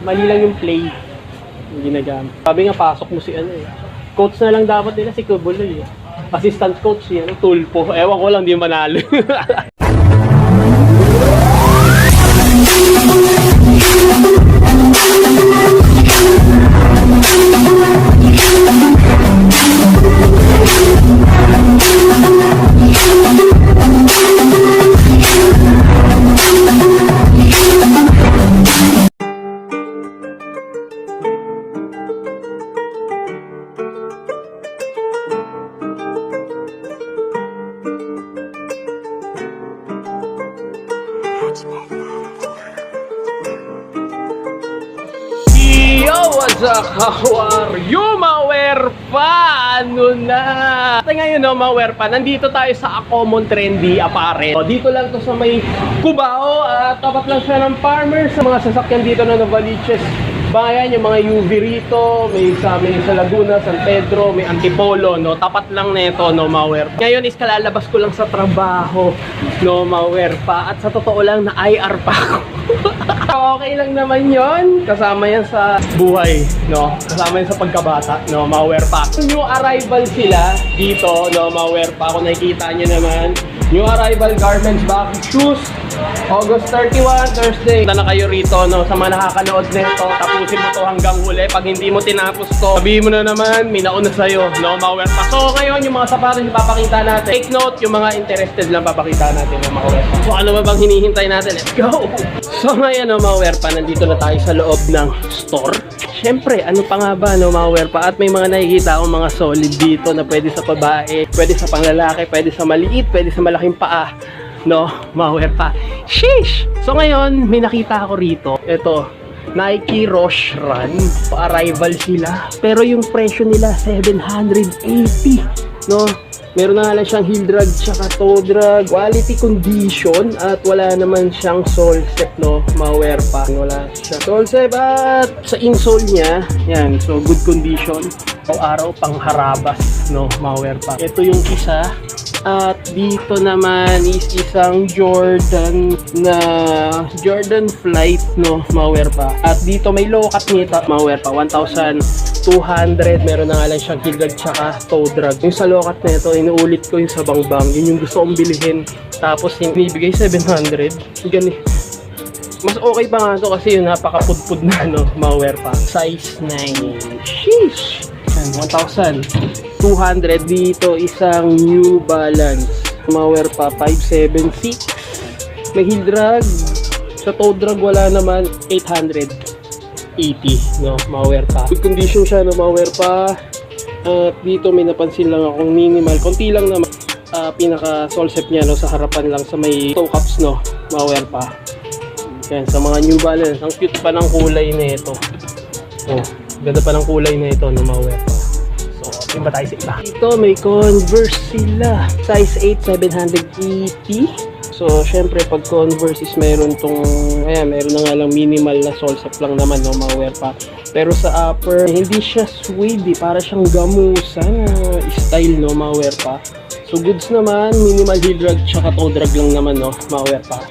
Mali lang yung play. Yung ginagamit. Sabi nga, pasok mo si ano eh. Coach na lang dapat nila si Kubuloy eh. Assistant coach si ano, Tulpo. Ewan ko lang, di manalo. Yo, what's up? How are you, Mawerpa? Ano na? At ngayon, no, Mawerpa, nandito tayo sa Common Trendy Apparel. Dito lang to sa may Cubao at tapat lang siya ng Farmers. Sa mga sasakyan dito na Novaliches Bayan, yung mga UV rito, may sa Laguna, San Pedro, may Antipolo, no? Tapat lang nito, no, Mawerpa. Ngayon is kalalabas ko lang sa trabaho, no, Mawerpa. At sa totoo lang, na IR pa ako. Okay lang naman yon, kasama yan sa buhay, no? Kasama yan sa pagkabata, no, Mawerpa. New arrival sila dito, no, Mawerpa. Kung nakikita nyo naman, new arrival garments, back shoes, August 31, Thursday. Punta na kayo rito, no, sa mga nakakanood nito. Tapusin mo to hanggang huli. Pag hindi mo tinapos to, sabihin mo na naman, may nauna sa'yo, no, Mawerpa. So ngayon, yung mga sapatos yung papakita natin. Take note, yung mga interested lang papakita natin, no, Mawerpa. So ano ba bang hinihintay natin? Let's go! So ngayon, no, Mawerpa, nandito na tayo sa loob ng store. Siyempre, ano pa nga ba, no, Mawerpa? At may mga nakikita akong mga solid dito na pwede sa babae, pwede sa panglalaki, pwede sa maliit, pwede sa malaking paa, no, Mawerpa. Sheesh! So ngayon, may nakita ako rito. Ito, Nike Roche Run. Arrival sila. Pero yung presyo nila, 780, no? Meron na nga lang siyang heel drag tsaka toe drag, quality condition, at wala naman siyang sole step, no, Mawerpa. Wala siya sole step, at sa insole niya, yan, so good condition. Araw-araw pang harabas, no, Mawerpa. Ito yung isa. At dito naman is isang Jordan na Jordan Flight, no, Mawerpa. At dito may low cut nito, Mawerpa, 1,200. Meron na nga lang siyang heel drag tsaka toe drag. Yung sa low cut na ito, inuulit ko yung sa Bangbang. Yun yung gusto kong bilhin. Tapos inibigay 700. Ganun. Mas okay pa nga ito kasi yung napakapudpud na, no, Mawerpa. Size 9. Sheesh! 1,200. Dito isang New Balance Mawerpa 576. May heel drag. Sa toe drag wala naman, 880, no, Mawerpa. Good condition siya, no, Mawerpa. At dito may napansin lang akong minimal, konti lang naman, pinaka sole step niya, no, sa harapan lang sa may toe caps, no, Mawerpa. Yan, sa mga New Balance, ang cute pa ng kulay na ito. Oh, ganda pa ng kulay na ito, no, Mawerpa. So, ba tayo sa iba? Dito may Converse sila. Size 8, 780. So, syempre pag Converse is meron tong, ayan, meron na nga lang minimal na sole step lang naman, no, Mawerpa. Pero sa upper, hindi siya suede, para siyang gamusa na style, no, Mawerpa. So, goods naman, minimal heel drag tsaka toe drag lang naman, no, Mawerpa.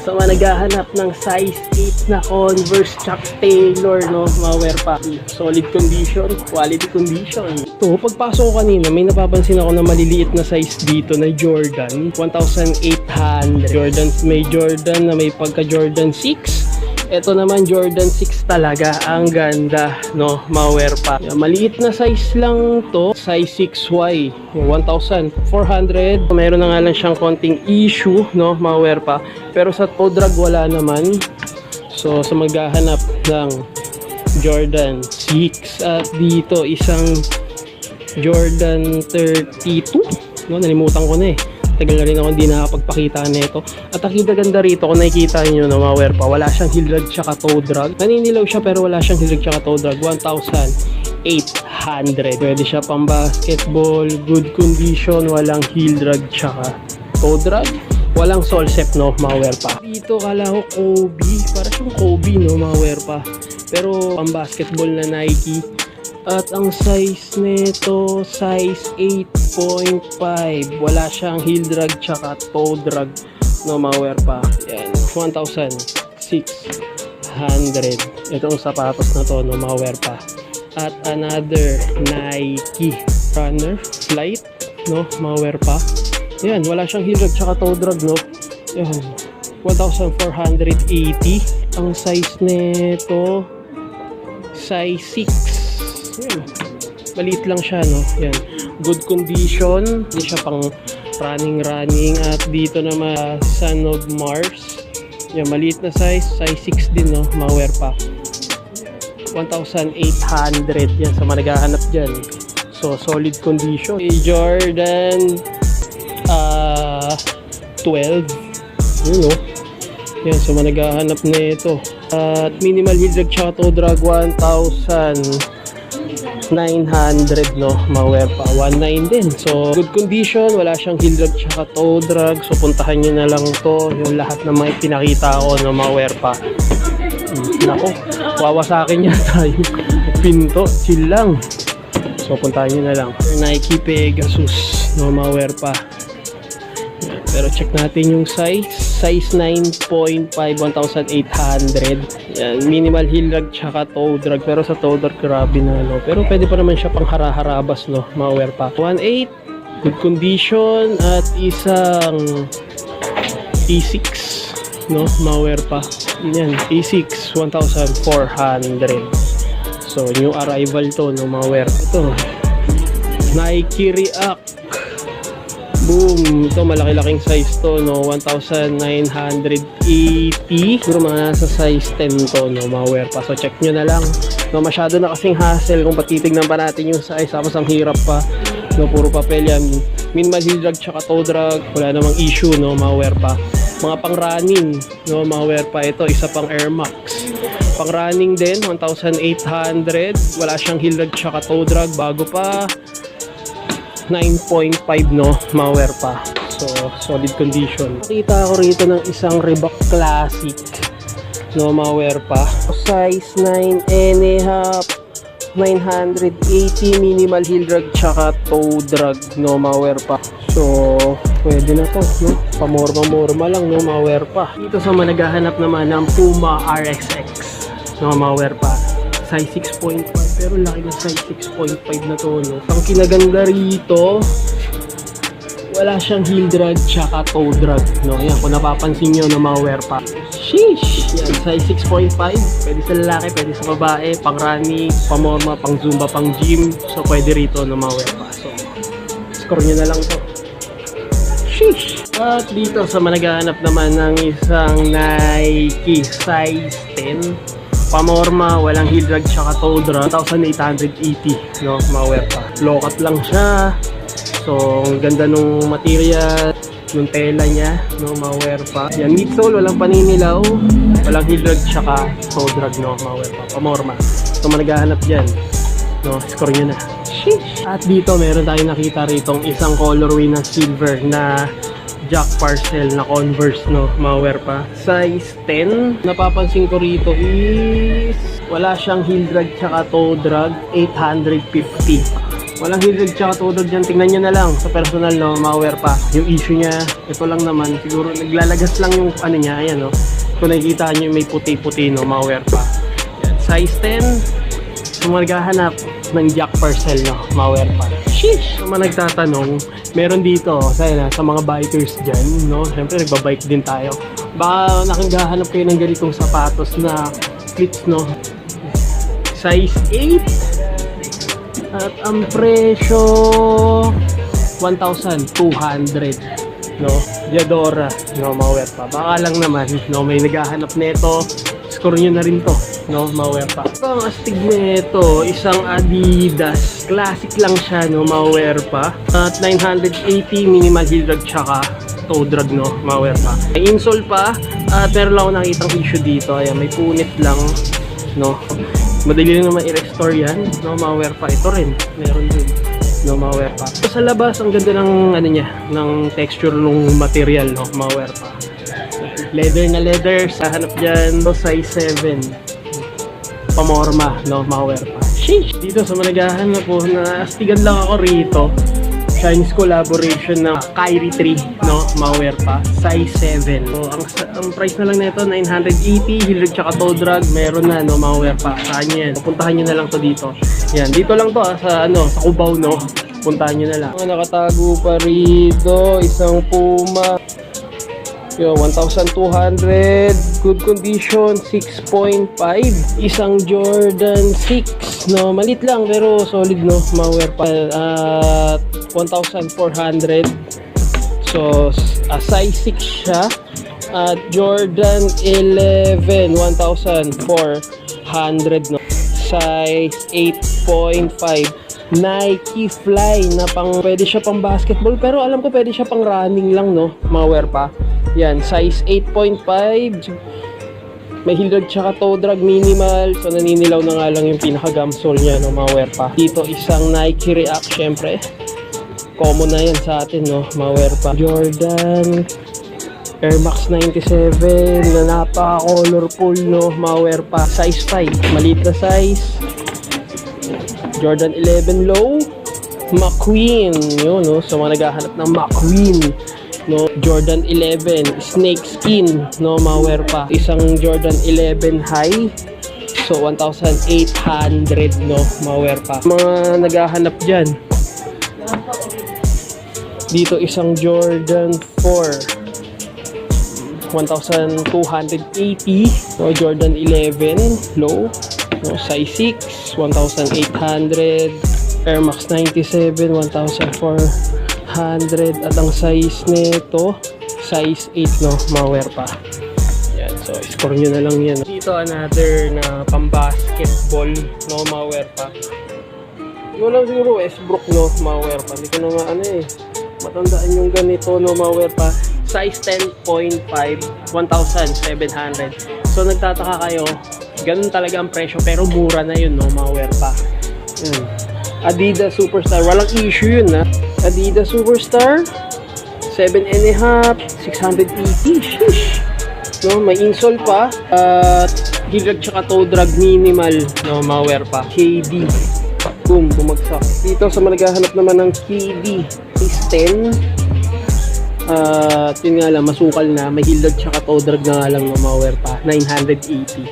Sa mga naghahanap ng size 8 na Converse Chuck Taylor, no, Mawerpa. Solid condition, quality condition. Ito, pagpasok ko kanina, may napapansin ako na maliliit na size dito na Jordan. 1,800. Jordan, may Jordan na may pagka Jordan 6. Ito naman Jordan 6 talaga. Ang ganda, no, Mawerpa. Maliit na size lang to. Size 6Y. 1,400. Meron na nga lang siyang konting issue, no, Mawerpa. Pero sa toe drag wala naman. So sa maghahanap ng Jordan 6. At dito isang Jordan 32. No, nalimutan ko na eh. Tagal na rin ako hindi nakapagpakita nito. At ang ganda rito, kung nakikita nyo na, Mawerpa, wala siyang heel drag tsaka toe drag. Naninilaw siya pero wala siyang heel drag tsaka toe drag. 1,800. Pwede siya pang basketball, good condition, walang heel drag tsaka toe drag. Walang sole step, no, Mawerpa. Dito kala ko Kobe, para siyang Kobe, no, Mawerpa. Pero pang basketball na Nike. At ang size nito, size 8.5. Wala siyang heel drag tsaka toe drag, no, Mawerpa. Yan, 1,600. 600. Itong sapatos na to, no, mga wear pa. At another Nike runner flight, no, mga wear pa. Yan, wala siyang heel drag tsaka toe drag, no. Yan, 1,480. Ang size nito, size 6. Yan, maliit lang siya, no. Yan, good condition, hindi siya pang running. At dito naman Son of Mars, yan, maliit na size 6 din, no, mga wear pa. 1,800 yan sa mga naghahanap dyan. So solid condition. Jordan 12, yun, no. Yan, so mga naghahanap na ito. At minimal heel drag tsaka toe drag 1,900, no, mga wear pa. 1,900 din. So good condition, wala siyang heel drag tsaka toe drag. So puntahan nyo na lang to, yung lahat na may pinakita ko na mga wear pa. Nako, wawasakin yata yung pinto. Chill lang. So puntahan nyo na lang. Nike Pegasus, no, mga wear pa. Pero check natin yung size 9.5, 1,800. Yan, minimal heel drag tsaka toe drag. Pero sa toe drag, grabe na, no. Pero pwede pa naman siya pang harabas, no, mga wear pa. 1.8, good condition. At isang E6, no, mga wear pa. Yan, E6, 1,400. So new arrival to, no, mga wear. Ito, Nike React. Boom! Ito, malaki-laking size to, no? 1,980. Siguro mga nasa size 10 to, no? Mga wear pa. So, check nyo na lang. No, masyado na kasing hassle kung patitignan pa natin yung size. Tapos ang hirap pa. No, puro papel yan. Minimal heel drag tsaka toe drag. Wala namang issue, no? Mga wear pa. Mga pang-running, no? Mga wear pa. Ito, isa pang Air Max. Pang-running din, 1,800. Wala siyang heel drag tsaka toe drag. Bago pa. 9.5, no, mga wear pa. So solid condition. Nakita ko rito ng isang Reebok Classic, no, mga wear pa. Size 9.5, 980, minimal heel drag tsaka toe drag, no, mga wear pa. So pwede na to, no, pamorma lang, no, mga wear pa. Dito sa mga naghahanap naman ng Puma RXX, no, mga wear pa. Size 6.5, pero laki na size 6.5 na to, no. Ang kinaganda rito, wala siyang heel drag tsaka toe drag, no. Yan, kung napapansin nyo na mga wear pa. Sheesh! Yan, size 6.5, pwede sa lalaki, pwede sa babae, pang running, pamorma, pang zumba, pang gym. So pwede rito na mga wear pa. So score nyo na lang to. Sheesh! At dito sa managahanap naman ng isang Nike size 10, pamorma, walang heel drag tsaka toe drag, 1,880, no, mga wear pa. Low cut lang siya. So ang ganda nung material, yung tela niya, no, mga wear pa. Yan, midsole, walang paninilaw, walang heel drag tsaka toe drag, no, mga wear pa. Pamorma. So managahanap dyan, no, score nyo na. Sheesh! At dito meron tayong nakita rito isang colorway na silver na Jack Parcel na Converse, no, mga wear pa. Size 10. Napapansin ko rito is wala siyang heel drag tsaka toe drag, 850. Walang heel drag tsaka toe drag dyan. Tingnan nyo na lang sa personal, no, mga wear pa. Yung issue niya, ito lang naman. Siguro naglalagas lang yung ano niya, ayan, no. Kung nakikita nyo may puti-puti, no, mga wear pa. Yan. Size 10. Kung maghahanap ng Jack Parcel, no, mga wear pa. Sheesh! Kung nagtatanong, meron dito sa mga bikers dyan, no? Siyempre nagbabike din tayo. Baka nakagahanap kayo ng ganitong sapatos na cleats, no? Size 8. At ang presyo 1,200, no? Diadora, no, mga wear pa. Baka lang naman, no, may naghahanap nito. Score nyo na rin to, no, mga wear pa. Ito ang astig nito, isang Adidas. Classic lang siya, no, mga wear pa. At 980, minimal heel drag tsaka toe drag, no, mga wear pa. May insole pa, at meron lang ako nakitang issue dito. Ayan, may punit lang, no. Madali lang naman i-restore yan, no, mga wear pa. Ito rin, meron din, no, mga wear pa. Sa labas, ang ganda ng, ano niya, ng texture ng material, no, mga wear pa. Leather na leather, sa hanap dyan, no, size 7. Pamorma, no, mga wear pa. Sheesh! Dito sa managahan na po, na astigan lang ako rito. Chinese collaboration na Kyrie 3, no, malware pa, size 7. So, ang price na lang nito 980, heel rig tsaka toe drag, meron na, no, malware pa. Saan yan? Pupuntahan nyo na lang to dito. Yan, dito lang to, sa Cubao, no. Puntahan nyo na lang. Nakatago pa rito, isang Puma. Yo, 1,200, good condition, 6.5. Isang Jordan 6, no, malit lang pero solid, no, malware pa. At 1,400. So, size 6 siya. At Jordan 11, 1,400, no. Size 8.5. Nike Fly na pwede siya pang basketball, pero alam ko pwede siya pang running lang, no, malware pa. Yan, size 8.5. May heel rig tsaka toe drag, minimal. So naninilaw na nga lang yung pinaka gum sole niya, no, malware pa. Dito isang Nike React, syempre. Common na yan sa atin, no, malware pa. Jordan Air Max 97 na napaka-colorful, no, malware pa. Size 5, maliit na size. Jordan 11 low, McQueen, yun, no, so mga naghahanap ng McQueen, no. Jordan 11 snake skin, no, malware pa. Isang Jordan 11 high, so 1,800, no, malware pa. Mga naghahanap dyan, dito isang Jordan 4, 1,280, no, Jordan 11 low, no, size 6, 1,800. Air Max 97, 1,400. At ang size nito, size 8, no, malware pa. Yan, so score nyo na lang yan. Dito another na pang-basketball, no, malware pa. Yung lang siguro Westbrook, no, malware pa. Hindi ko na nga matandaan yung ganito, no, malware pa. Size 10.5, 1,700. So nagtataka kayo, ganun talaga ang presyo, pero mura na yun, no, malware pa. Yan. Adidas Superstar, walang issue yun, ha. Adidas Superstar 7.5, 680. Sheesh. No, may insole pa at heel rig tsaka toe drag, minimal, no, malware pa. KD, boom, bumagsak. Dito sa naghahanap naman ng KD is 10. Yun nga lang, masukal na, may heel rig tsaka toe drag na nga lang, no, malware pa, 980.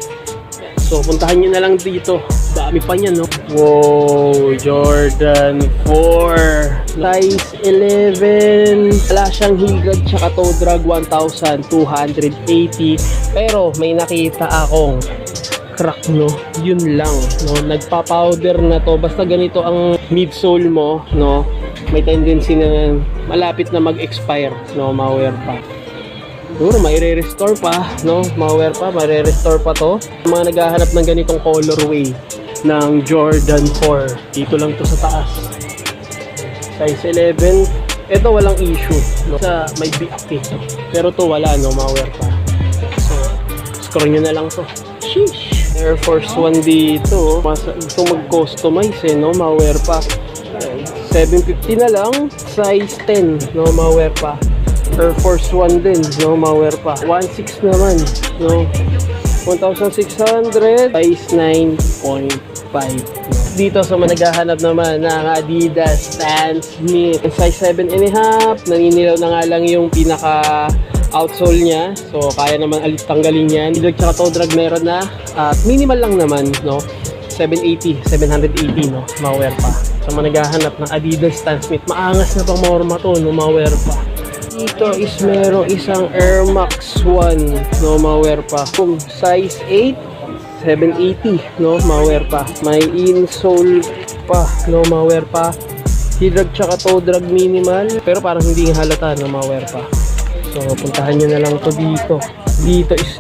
So, puntahan nyo na lang dito. Dami pa niyan, no? Wow, Jordan 4. Size 11. Wala siyang heel rig tsaka toe drag, 1,280. Pero, may nakita akong crack, no? Yun lang, no? Nagpa-powder na to. Basta ganito ang midsole mo, no? May tendency na malapit na mag-expire, no? Malware pa. Siguro may re-restore pa, no? Malware pa, may re-restore pa to. Mga naghahanap ng ganitong colorway ng Jordan 4. Dito lang to sa taas. Size 11. Ito walang issue, no? Sa may BAP. Pero to wala, no? Malware pa. So, score nyo na lang to. Sheesh! Air Force 1 dito. Ito mag-customize, no? Malware pa. 750 na lang. Size 10, no? Malware pa. Air Force 1 din, no, malware pa. 1.6 naman, no. 1,600, size 9.5, no. Dito sa naghahanap naman ng Adidas Stan Smith, size 7.5, naninilaw na nga lang yung pinaka outsole niya. So, kaya naman tanggalin yan. Heel rig tsaka toe drag meron na. At minimal lang naman, no. 780, no, malware pa. Sa naghahanap ng Adidas Stan Smith, maangas na pang morma to, no, malware pa. Dito is merong isang Air Max 1, no, malware pa. Size 8, 780, no, malware pa. May insole pa, no, malware pa. Heel rig tsaka toe drag, minimal. Pero parang hindi halata, no, malware pa. So, puntahan nyo na lang to dito. Dito is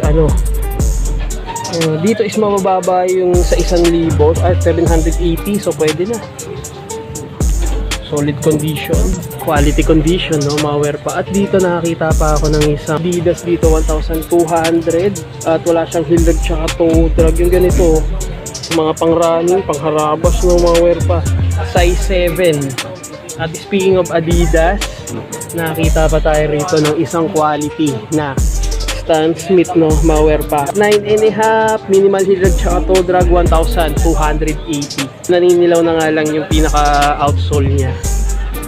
dito is mabababa yung sa 1,000 at 780, so pwede na. Solid condition, quality condition, no, malware pa. At dito nakakita pa ako ng isang Adidas dito, 1,200 at wala siyang heel rig tsaka toe drag. Yung ganito, mga pang running, pang harabas, no, malware pa. Size 7. At speaking of Adidas, nakakita pa tayo rito ng isang quality na Stan Smith, no, malware pa. 9.5, minimal heel rig tsaka toe drag, 1,280. Naninilaw na nga lang yung pinaka outsole niya.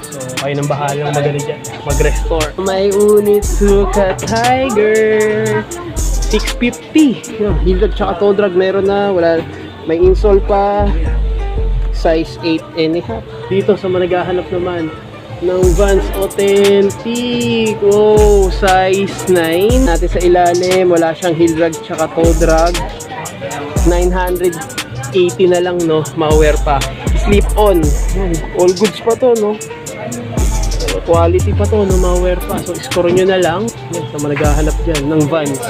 So, kayo ng bahalang magano dyan, mag-restore. May Onitsuka Tiger 650. Yung heel drag tsaka toe drag meron na, wala, may insole pa, size 8.5. Dito sa managahanap naman ng Vans Authentic, wow, size 9 natin sa ilalim, wala siyang heel drag tsaka toe drag, 980 na lang, no, ma-wear pa, slip on, all goods pa to, no, quality pa to, no, ma-wear pa. So score nyo na lang sa managahanap dyan ng Vans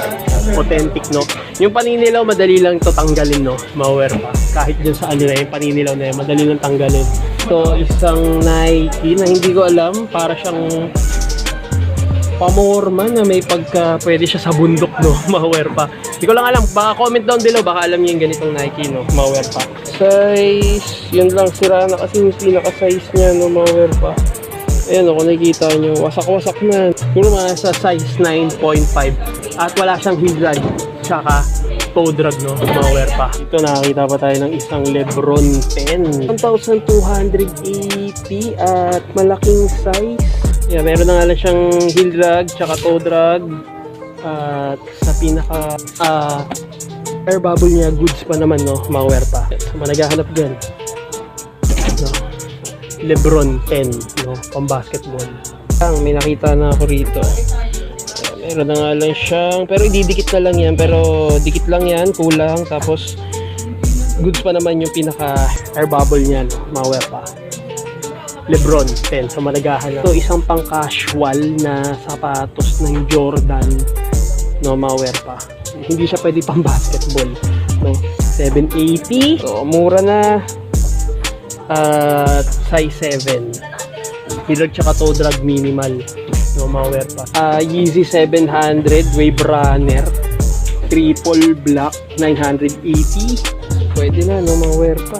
Authentic, no. Yung paninilaw madali lang to tanggalin, no, ma-wear pa, kahit dyan sa ano na yung paninilaw na yun, madali lang tanggalin. So isang Nike na hindi ko alam, para siyang pamorma na may pagka pwede siya sa bundok, no, ma-wear pa. Hindi ko lang alam, baka comment down below, baka alam niyo yung ganitong Nike, no, ma-wear pa. Size, yun lang, sira na kasi yung pinaka-size niya, no, ma-wear pa. Ayan, kung nakikita nyo, wasak-wasak na. Siguro mga sa size 9.5. At wala siyang heel drag, tsaka toe drag, no, ma-wear pa. Ito nakakita pa tayo ng isang Lebron 10. 1,280 at malaking size. Yeah, meron na nga lang siyang heel drag, tsaka toe drag. At sa pinaka air bubble niya, goods pa naman, no, ma-wear pa. So, managahanap dyan, no, Lebron 10, no, pang basketball. May nakita na ako rito. Meron na nga lang siyang, pero ididikit na lang yan, pero dikit lang yan, kulang. Tapos goods pa naman yung pinaka air bubble niya, no, ma-wear pa. Lebron 10, so managahan na. So isang pang casual na sapatos ng Jordan, no, ma-wear pa. Hindi siya pwede pang basketball, no. 780, so mura na. At size 7, heel tsaka toe drag minimal, no, ma-wear pa. Yeezy 700 Wave Runner triple black, 980, pwede na, no, ma-wear pa.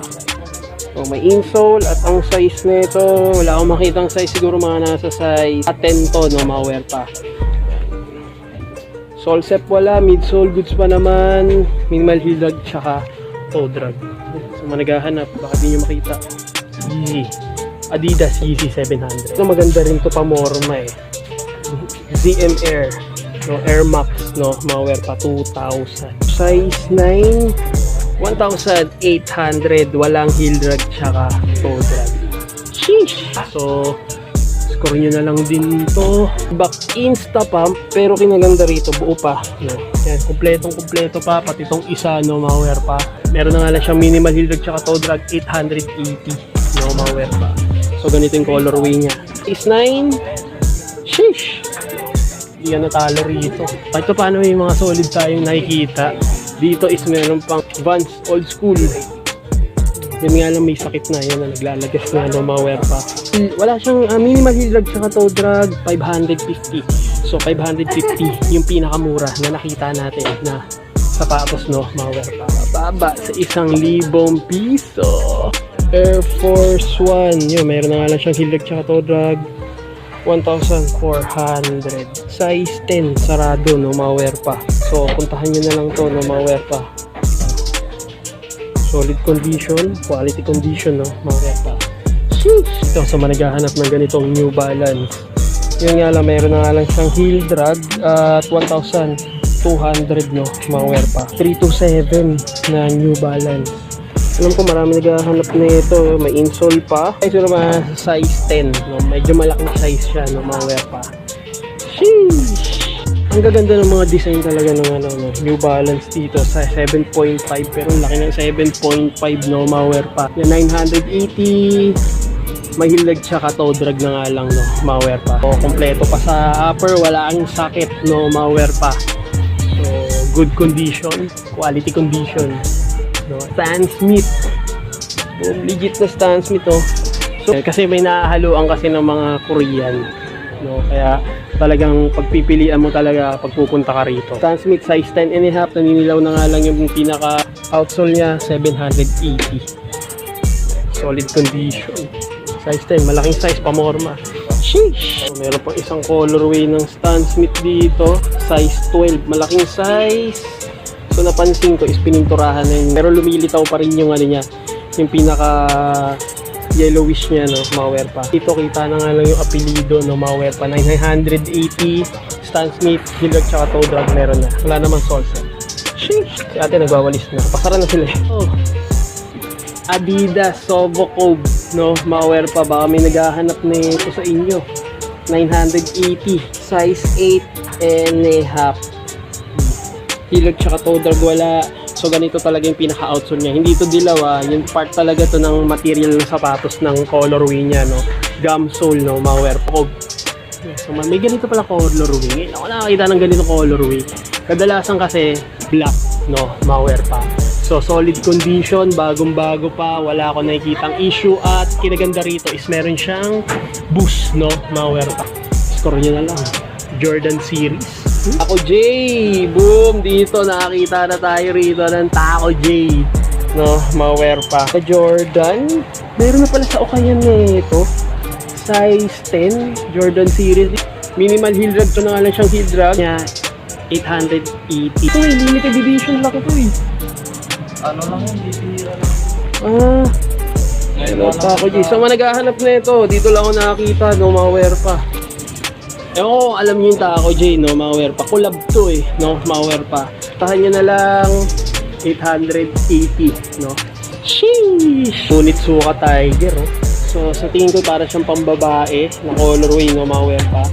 So may insole at ang size nito, wala akong makitang size, siguro mga nasa size 10 to, no, ma-wear pa. Sole step wala, midsole goods pa naman, minimal heel drag tsaka toe drag. So managahanap, baka di nyo makita. Yeezy, Adidas Yeezy 700. So maganda rin to, pamorma eh. ZM Air, no, Air Max, no, ma-wear pa, 2,000. Size 9, 1,800, walang heel drag tsaka toe drag. Sheesh! So score nyo na lang din to. Back insta pump, pero kinaganda rito, buo pa, no. Yan, kumpletong-kumpleto pa, pati itong isa, no, ma-wear pa. Meron na nga lang siyang minimal heel drag tsaka toe drag, 880, no, ma-wear pa. So ganito yung colorway niya. Is 9, sheesh! Hindi yan natalo rito. Ito paano yung mga solid tayong nakikita. Dito is meron pang Vans Old School. Yan nga lang, may sakit na, yan na naglalagas na, no, ma-wear pa. Wala siyang minimal heel drag tsaka toe drag, 550. So 550 yung pinakamura na nakita natin na sapatos, no, ma-wear pa. Baba sa 1,000 piso. Air Force 1, yun, meron na nga lang siyang heel drag tsaka toe drag, 1,400. Size 10, sarado, no, ma-wear pa. So puntahan nyo na lang to, no, ma-wear pa. Solid condition, quality condition, no, ma-wear pa. Sheesh! Ito sa managahanap ng ganitong New Balance. Yun nga lang, meron na nga lang siyang heel drag at 1,200, no, ma-wear pa. 327 na New Balance. Alam ko marami naghahanap na ito, may insole pa. Ay, siguro mga size 10, no, medyo malaking size siya, no, ma-wear pa. Sheesh! Ang gaganda ng mga design talaga ng ano, no, New Balance dito sa 7.5, pero ang laki ng 7.5, no, ma-wear pa. Yung 980, may heel drag tsaka toe drag na nga lang, no, ma-wear pa. So kompleto pa sa upper, wala ang sakit, no, ma-wear pa. So good condition, quality condition, no. Stan Smith, legit na Stan Smith, oh. So kasi may nahahaluan kasi ng mga Korean, no, kaya talagang pagpipilian mo talaga pagpupunta ka rito. Stan Smith size 10.5, naninilaw na nga lang yung pinaka outsole niya, 780. Solid condition. Size 10, malaking size, pamorma. Sheesh! So, meron pang isang colorway ng Stan Smith dito, size 12, malaking size. So napansin ko is pininturahan na yun, pero lumilitaw pa rin yung ano niya, yung pinaka yellowish niya, no, malware pa. Dito kita na nga lang yung apelido, no, malware pa. 980, Stan Smith, Hillock, tsaka toe drag meron na. Wala namang Solset. Sheesh! Si ate nagwawalis na. Pasara na sila eh. Oh. Adidas Sobo Cove, no, malware pa. Baka may naghahanap na ito sa inyo. 980, size 8 and a half. Hillock tsaka toe drag wala. So ganito talaga yung pinaka-outsole niya. Hindi ito dilaw, yung part talaga to ng material ng sapatos ng colorway niya, no. Gum sole, no, malware pa. So may ganito pala colorway. Ngayon ako nakakita ng ganito colorway. Kadalasan kasi black, no, malware pa. So solid condition, bagong-bago pa, wala akong nakikitang issue. At kinaganda rito is meron siyang boost, no, malware pa. Score niya na lang. Jordan series. Taco J! Boom! Dito nakakita na tayo rito ng Taco J. No, malware pa. Sa Jordan, meron na pala sa Okayan nito. Size 10, Jordan series. Minimal heel drag to na nga lang siyang heel drag niya. 880. Ito limited edition lang ito eh. Ano lang yun, bibira lang. Hello, Taco J. So, naghahanap na ito. Dito lang ako nakakita, no, malware pa. Ewan ko, alam niyo yung Taco J, no, malware pa. Collab to eh, no, malware pa. Tahan nyo na lang 880, no. Sheesh! Ngunit suka Tiger, oh. So, sa tingin ko para siyang pambabae na colorway, no, malware pa.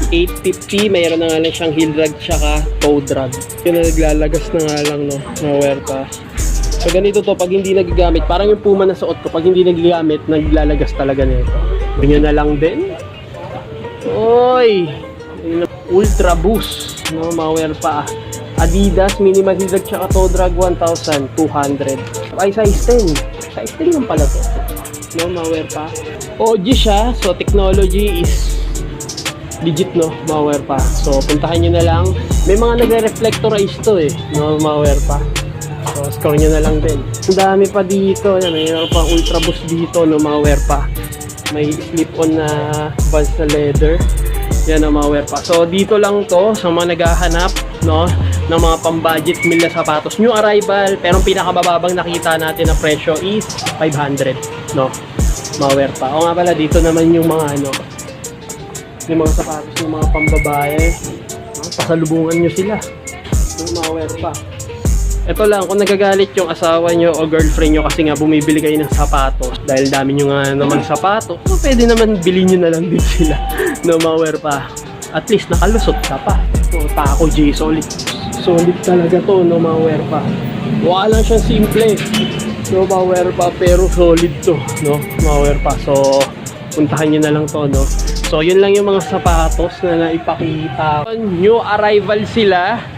850, mayroon na nga lang siyang heel drag tsaka toe drag. Yun na naglalagas na nga lang, no, malware pa. So, ganito to, pag hindi nagagamit, parang yung Puma na suot ko, pag hindi nagagamit, naglalagas talaga nito. Ganyan na lang din. Oy! Ultra Boost, no, malware pa. Adidas minimal heel drag tsaka toe drag 1,200. Ay, size 10. Size 10 lang pala to. No, malware pa. OG siya, so technology is legit, no, malware pa. So puntahan nyo na lang. May mga nagre-reflectorize to eh, no, malware pa. So score nyo na lang din. Ang dami pa dito. Yan, mayroon pa Ultra Boost dito, no, malware pa. May slip-on na buds na leather. Yan ang malware pa. So dito lang to sa mga naghahanap, no, ng mga pang-budget meal na sapatos. New arrival, pero ang pinakamababang nakita natin na presyo is 500, no, malware pa. O nga pala, dito naman yung mga ano, yung mga sapatos ng mga pambabae. Pasalubungan nyo sila. Yung malware pa. Ito lang, kung nagagalit yung asawa nyo o girlfriend nyo kasi nga bumibili kayo ng sapatos dahil dami nyo nga naman sapatos, so pwede naman bilhin nyo na lang din sila. No, malware pa. At least nakalusot ka pa. So, Taco J, solid. Solid talaga to, no, malware pa. Wala lang siyang simple. No, malware pa, pero solid to, no, malware pa. So, puntahan nyo na lang to, no. So, yun lang yung mga sapatos na naipakita. New arrival sila.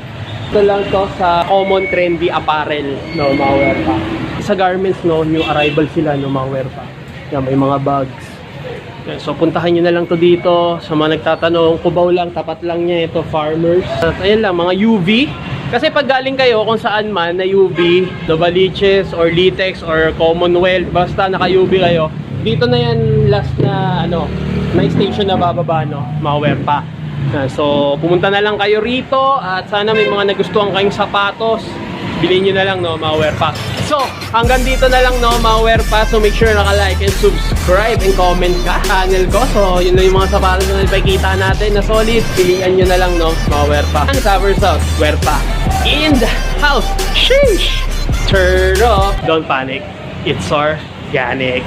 Ito lang to sa Common Trendy Apparel, no, malware pa. Sa garments, no, new arrival sila, no, malware pa. Yan, may mga bags. Yan, so puntahan nyo na lang to dito. Sa mga nagtatanong, Cubao lang, tapat lang niya ito, Farmers. At ayan lang, mga UV. Kasi pag galing kayo kung saan man na UV, Novaliches or Litex or Commonwealth, basta naka UV kayo, dito na yan last na ano, may station na bababa, no, malware pa. So, pumunta na lang kayo rito at sana may mga nagustuhan kayong sapatos. Bilhin nyo na lang, no, malware pa. So, hanggang dito na lang, no, malware pa. So, make sure naka-like and subscribe and comment ka channel ko. So, yun na yung mga sapatos na ipakita natin na solid. Pilihan nyo na lang, no, malware pa. Ang Savers House, wear pa. In the house. Sheesh! Turn off. Don't panic. It's organic.